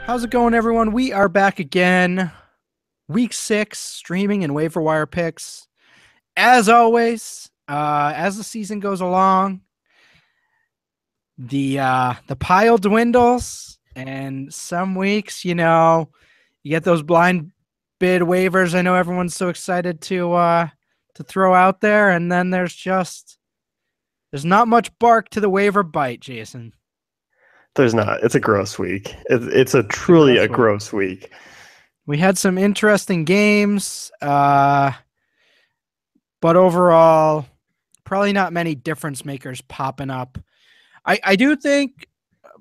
How's it going, everyone? We are back again. Week 6, streaming and waiver wire picks. As always, as the season goes along, the pile dwindles, and some weeks, you get those blind bid waivers. I know everyone's so excited to throw out there, and then there's not much bark to the waiver bite, Jason. There's not. It's a gross week. It's a It's a truly gross a week. gross week. We had some interesting games. But overall, probably not many difference makers popping up. I do think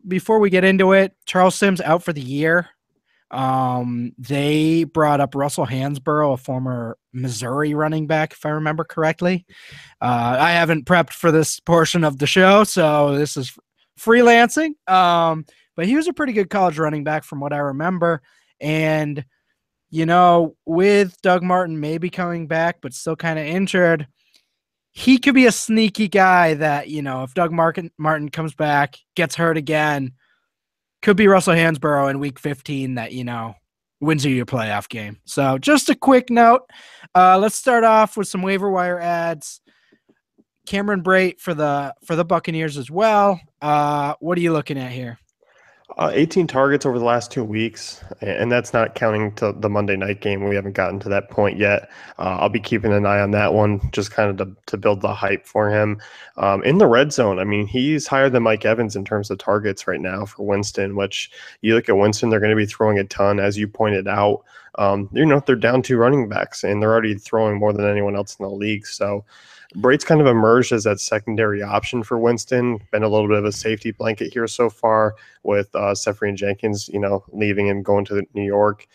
before we get into it, Charles Sims out for the year. They brought up Russell Hansborough, a former Missouri running back, if I remember correctly. I haven't prepped for this portion of the show, so this is freelancing. But he was a pretty good college running back from what I remember. And with Doug Martin maybe coming back, but still kind of injured, he could be a sneaky guy that, if Doug Martin comes back, gets hurt again, could be Russell Hansborough in week 15 that, wins you your playoff game. So just a quick note. Let's start off with some waiver wire ads. Cameron Brate for the Buccaneers as well. What are you looking at here? 18 targets over the last 2 weeks, and that's not counting to the Monday night game. We haven't gotten to that point yet. I'll be keeping an eye on that one, just kind of to build the hype for him. In the red zone, I mean, he's higher than Mike Evans in terms of targets right now for Winston, which you look at Winston, they're going to be throwing a ton, as you pointed out. They're down 2 running backs, and they're already throwing more than anyone else in the league. So Brate's kind of emerged as that secondary option for Winston. Been a little bit of a safety blanket here so far with Seferian Jenkins, leaving and going to New York.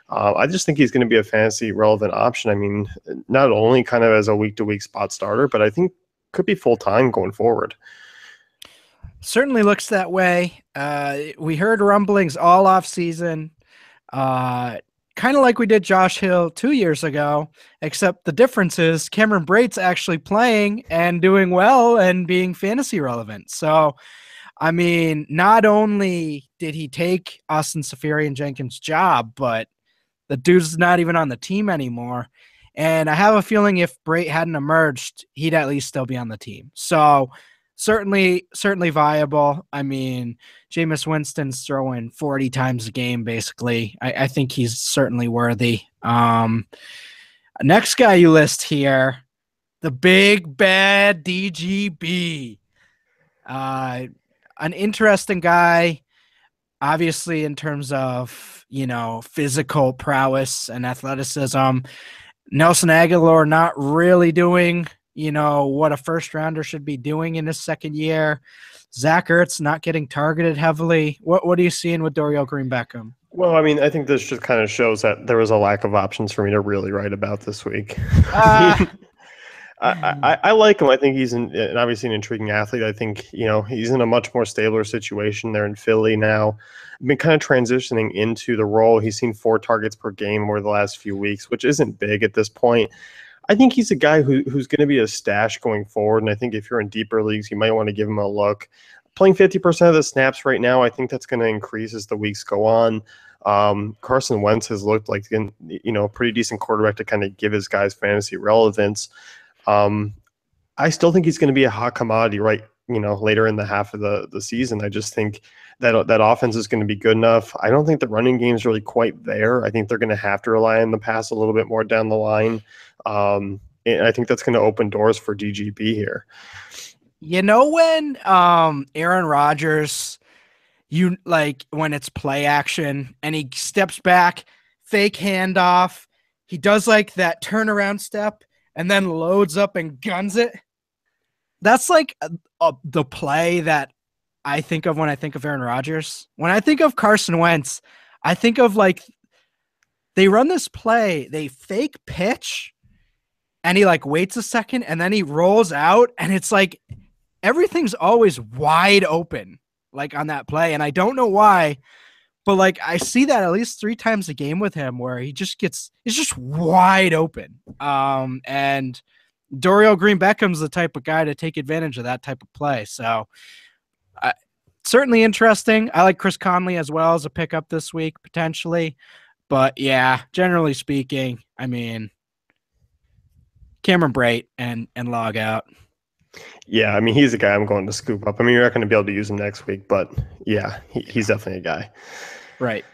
I just think he's going to be a fantasy relevant option. I mean, not only kind of as a week-to-week spot starter, but I think could be full-time going forward. Certainly looks that way. We heard rumblings all off season. Kind of like we did Josh Hill 2 years ago, except the difference is Cameron Brate's actually playing and doing well and being fantasy relevant. So, I mean, not only did he take Austin Seferian Jenkins' job, but the dude's not even on the team anymore. And I have a feeling if Brate hadn't emerged, he'd at least still be on the team. So certainly viable. I mean, Jameis Winston's throwing 40 times a game, basically. I think he's certainly worthy. Next guy you list here, the big bad DGB. An interesting guy, obviously, in terms of, physical prowess and athleticism. Nelson Aguilar not really doing what a first rounder should be doing in his second year. Zach Ertz not getting targeted heavily. What are you seeing with Dorial Green Beckham? Well, I mean, I think this just kind of shows that there was a lack of options for me to really write about this week. I like him. I think he's obviously an intriguing athlete. I think, he's in a much more stabler situation there in Philly now. Been kind of transitioning into the role. He's seen 4 targets per game over the last few weeks, which isn't big at this point. I think he's a guy who's going to be a stash going forward, and I think if you're in deeper leagues, you might want to give him a look. Playing 50% of the snaps right now, I think that's going to increase as the weeks go on. Carson Wentz has looked like a pretty decent quarterback to kind of give his guys fantasy relevance. I still think he's going to be a hot commodity later in the half of the season. I just think that offense is going to be good enough. I don't think the running game is really quite there. I think they're going to have to rely on the pass a little bit more down the line. And I think that's going to open doors for DGB here. When Aaron Rodgers, when it's play action and he steps back, fake handoff, he does like that turnaround step and then loads up and guns it. That's like the play that I think of when I think of Aaron Rodgers. When I think of Carson Wentz, I think of they run this play, they fake pitch, and he waits a second and then he rolls out, and it's like everything's always wide open on that play. And I don't know why, but I see that at least 3 times a game with him where it's just wide open. And Dorial Green Beckham's the type of guy to take advantage of that type of play. So certainly interesting. I like Chris Conley as well as a pickup this week, potentially. But yeah, generally speaking, I mean, Cameron Brate and log out. Yeah, I mean, he's a guy I'm going to scoop up. I mean, you're not going to be able to use him next week, but yeah, he's definitely a guy. Right.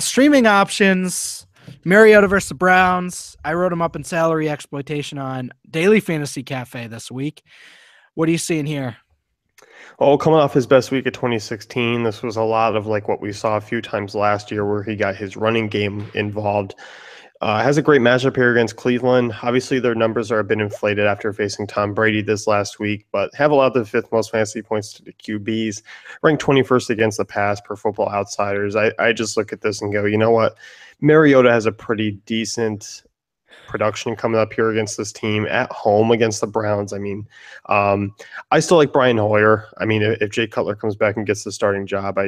Streaming options. Mariota versus the Browns. I wrote him up in salary exploitation on Daily Fantasy Cafe this week. What are you seeing here? Oh, coming off his best week of 2016, this was a lot of like what we saw a few times last year where he got his running game involved. Has a great matchup here against Cleveland. Obviously, their numbers are a bit inflated after facing Tom Brady this last week, but have allowed the fifth most fantasy points to the QBs, ranked 21st against the pass per Football Outsiders. I just look at this and go, you know what? Mariota has a pretty decent production coming up here against this team at home against the Browns. I mean, I still like Brian Hoyer. I mean, if Jay Cutler comes back and gets the starting job,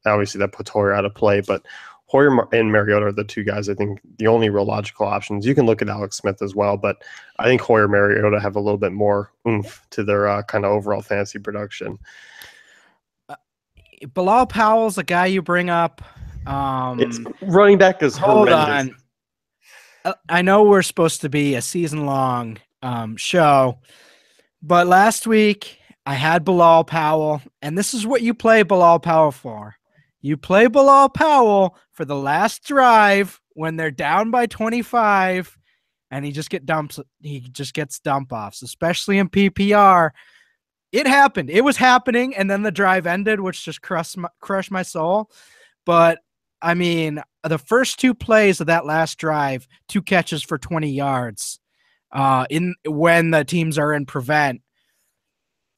obviously that puts Hoyer out of play, but Hoyer and Mariota are the two guys I think the only real logical options. You can look at Alex Smith as well, but I think Hoyer and Mariota have a little bit more oomph to their kind of overall fantasy production. Bilal Powell's a guy you bring up. It's running back is Hold horrendous. on. I know we're supposed to be a season-long show, but last week I had Bilal Powell, and this is what you play Bilal Powell for. You play Bilal Powell for the last drive when they're down by 25, and he just gets dump offs, especially in PPR. It happened. It was happening, and then the drive ended, which just crushed my soul. But I mean, the first two plays of that last drive, 2 catches for 20 yards, in when the teams are in prevent.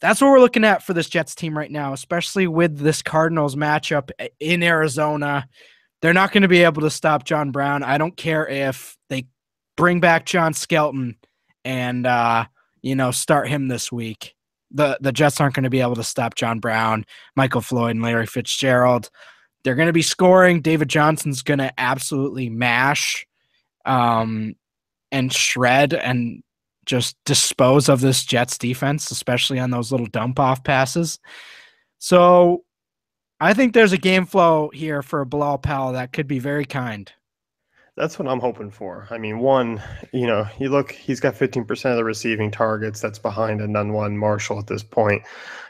That's what we're looking at for this Jets team right now, especially with this Cardinals matchup in Arizona. They're not going to be able to stop John Brown. I don't care if they bring back John Skelton and start him this week. The Jets aren't going to be able to stop John Brown, Michael Floyd, and Larry Fitzgerald. They're going to be scoring. David Johnson's going to absolutely mash and shred and just dispose of this Jets defense, especially on those little dump-off passes. So I think there's a game flow here for Bilal Powell that could be very kind. That's what I'm hoping for. I mean, one, you look, he's got 15% of the receiving targets. That's behind a none one Marshall at this point.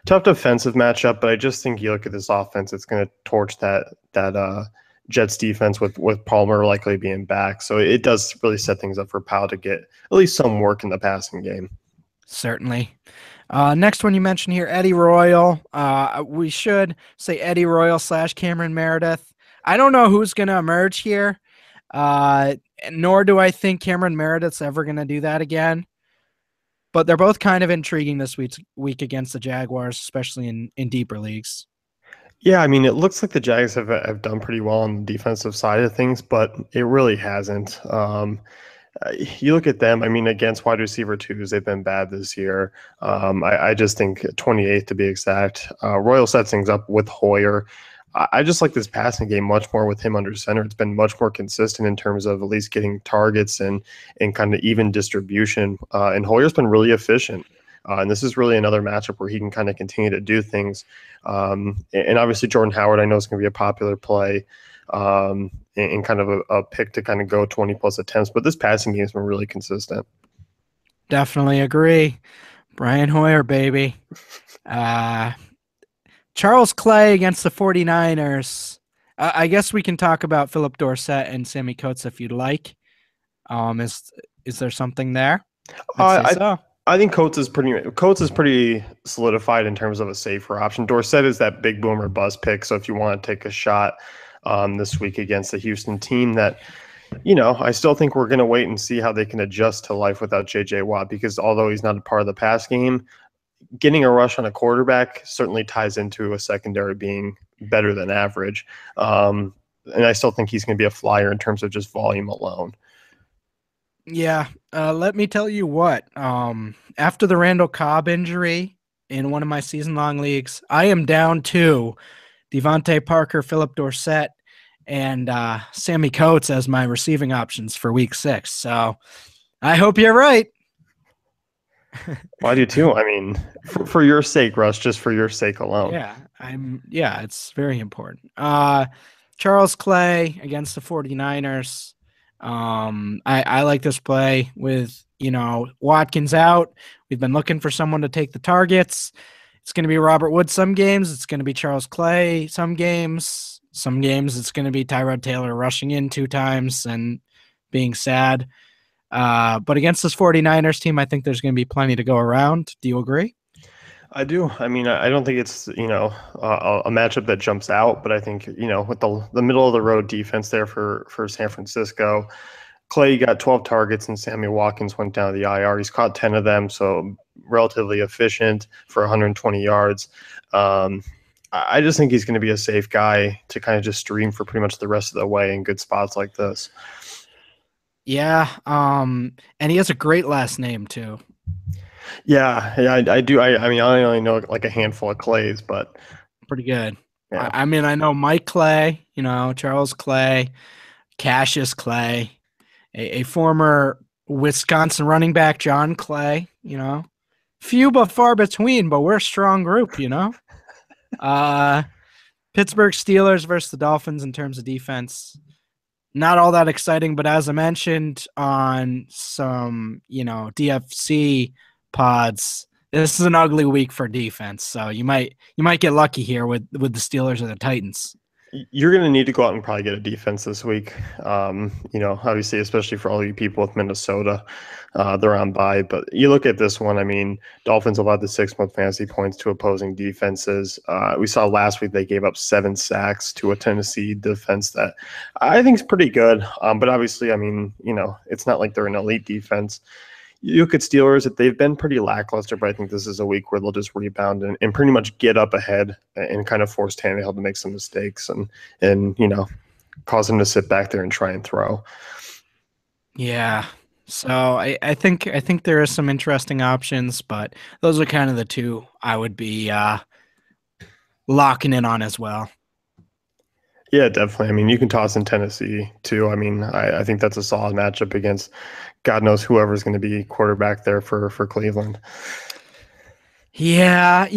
Tough defensive matchup, but I just think you look at this offense, it's going to torch that Jets defense with Palmer likely being back. So it does really set things up for Powell to get at least some work in the passing game. Certainly. Next one you mentioned here, Eddie Royal. We should say Eddie Royal / Cameron Meredith. I don't know who's going to emerge here. Nor do I think Cameron Meredith's ever going to do that again. But they're both kind of intriguing this week against the Jaguars, especially in deeper leagues. Yeah, I mean, it looks like the Jags have done pretty well on the defensive side of things, but it really hasn't. You look at them, I mean, against wide receiver twos, they've been bad this year. I just think 28th to be exact. Royal sets things up with Hoyer. I just like this passing game much more with him under center. It's been much more consistent in terms of at least getting targets and kind of even distribution. And Hoyer's been really efficient. And this is really another matchup where he can kind of continue to do things. And obviously Jordan Howard, I know is going to be a popular play and kind of a pick to kind of go 20 plus attempts. But this passing game has been really consistent. Definitely agree. Brian Hoyer, baby. Charles Clay against the 49ers. I guess we can talk about Philip Dorsett and Sammy Coates if you'd like. Is there something there? I think Coates is pretty solidified in terms of a safer option. Dorsett is that big boomer bust pick. So if you want to take a shot this week against the Houston team that, I still think we're going to wait and see how they can adjust to life without J.J. Watt, because although he's not a part of the pass game, getting a rush on a quarterback certainly ties into a secondary being better than average. And I still think he's going to be a flyer in terms of just volume alone. Yeah. Let me tell you what, after the Randall Cobb injury in one of my season-long leagues, I am down to Devontae Parker, Philip Dorsett, and Sammy Coates as my receiving options for week 6. So I hope you're right. Well, I do too. I mean, for your sake, Russ, just for your sake alone. Yeah, it's very important. Charles Clay against the 49ers. I like this play with, Watkins out. We've been looking for someone to take the targets. It's going to be Robert Woods some games. It's going to be Charles Clay some games. Some games it's going to be Tyrod Taylor rushing in 2 times and being sad. But against this 49ers team, I think there's going to be plenty to go around. Do you agree? I do. I mean, I don't think it's a matchup that jumps out, but I think with the middle of the road defense there for San Francisco, Clay got 12 targets and Sammy Watkins went down to the IR. He's caught 10 of them, so relatively efficient for 120 yards. I just think he's going to be a safe guy to kind of just stream for pretty much the rest of the way in good spots like this. Yeah. And he has a great last name too. Yeah, I do. I mean, I only know like a handful of Clays, but Pretty good. yeah. I mean, I know Mike Clay, Charles Clay, Cassius Clay, a former Wisconsin running back, John Clay, few but far between, but we're a strong group. Uh, Pittsburgh Steelers versus the Dolphins in terms of defense. Not all that exciting, but as I mentioned on some, DFC pods, this is an ugly week for defense. So you might get lucky here with the Steelers or the Titans. You're going to need to go out and probably get a defense this week. Obviously, especially for all you people with Minnesota, they're on bye. But you look at this one, I mean, Dolphins allowed the 6-month fantasy points to opposing defenses. We saw last week they gave up 7 sacks to a Tennessee defense that I think is pretty good. But obviously, I mean, it's not like they're an elite defense. You look at Steelers, they've been pretty lackluster, but I think this is a week where they'll just rebound and pretty much get up ahead and kind of force Tannehill to make some mistakes and cause him to sit back there and try and throw. Yeah. So I think there are some interesting options, but those are kind of the two I would be locking in on as well. Yeah, definitely. I mean, you can toss in Tennessee too. I mean, I think that's a solid matchup against God knows whoever's going to be quarterback there for Cleveland. Yeah,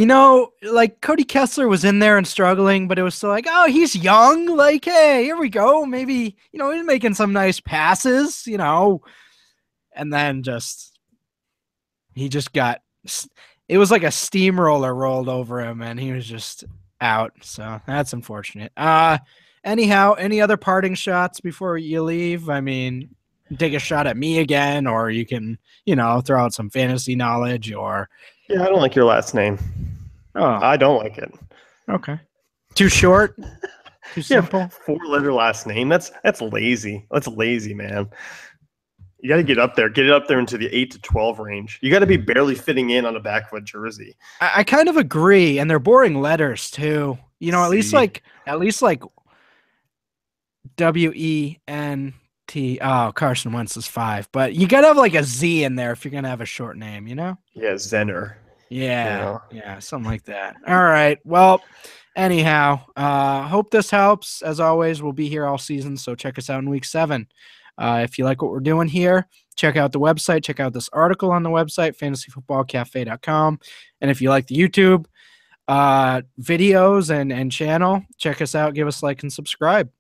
like Cody Kessler was in there and struggling, but it was still like, oh, he's young. Like, hey, here we go. Maybe, he's making some nice passes, and then he just got, it was like a steamroller rolled over him and he was just out. So that's unfortunate. Anyhow, any other parting shots before you leave? I mean, take a shot at me again, or you can, throw out some fantasy knowledge or. Yeah, I don't like your last name. Oh, I don't like it. Okay. Too short? Too simple? Yeah, 4-letter last name. That's lazy. That's lazy, man. You got to get up there. Get it up there into the 8 to 12 range. You got to be barely fitting in on the back of a jersey. I kind of agree, and they're boring letters too. At least like WENT. Oh, Carson Wentz is 5, but you gotta have like a Z in there if you're gonna have a short name, Yeah, Zenner. Yeah, yeah, something like that. All right. Well, anyhow, hope this helps. As always, we'll be here all season, so check us out in week 7. If you like what we're doing here, check out the website. Check out this article on the website, fantasyfootballcafe.com. And if you like the YouTube videos and channel, check us out. Give us a like and subscribe.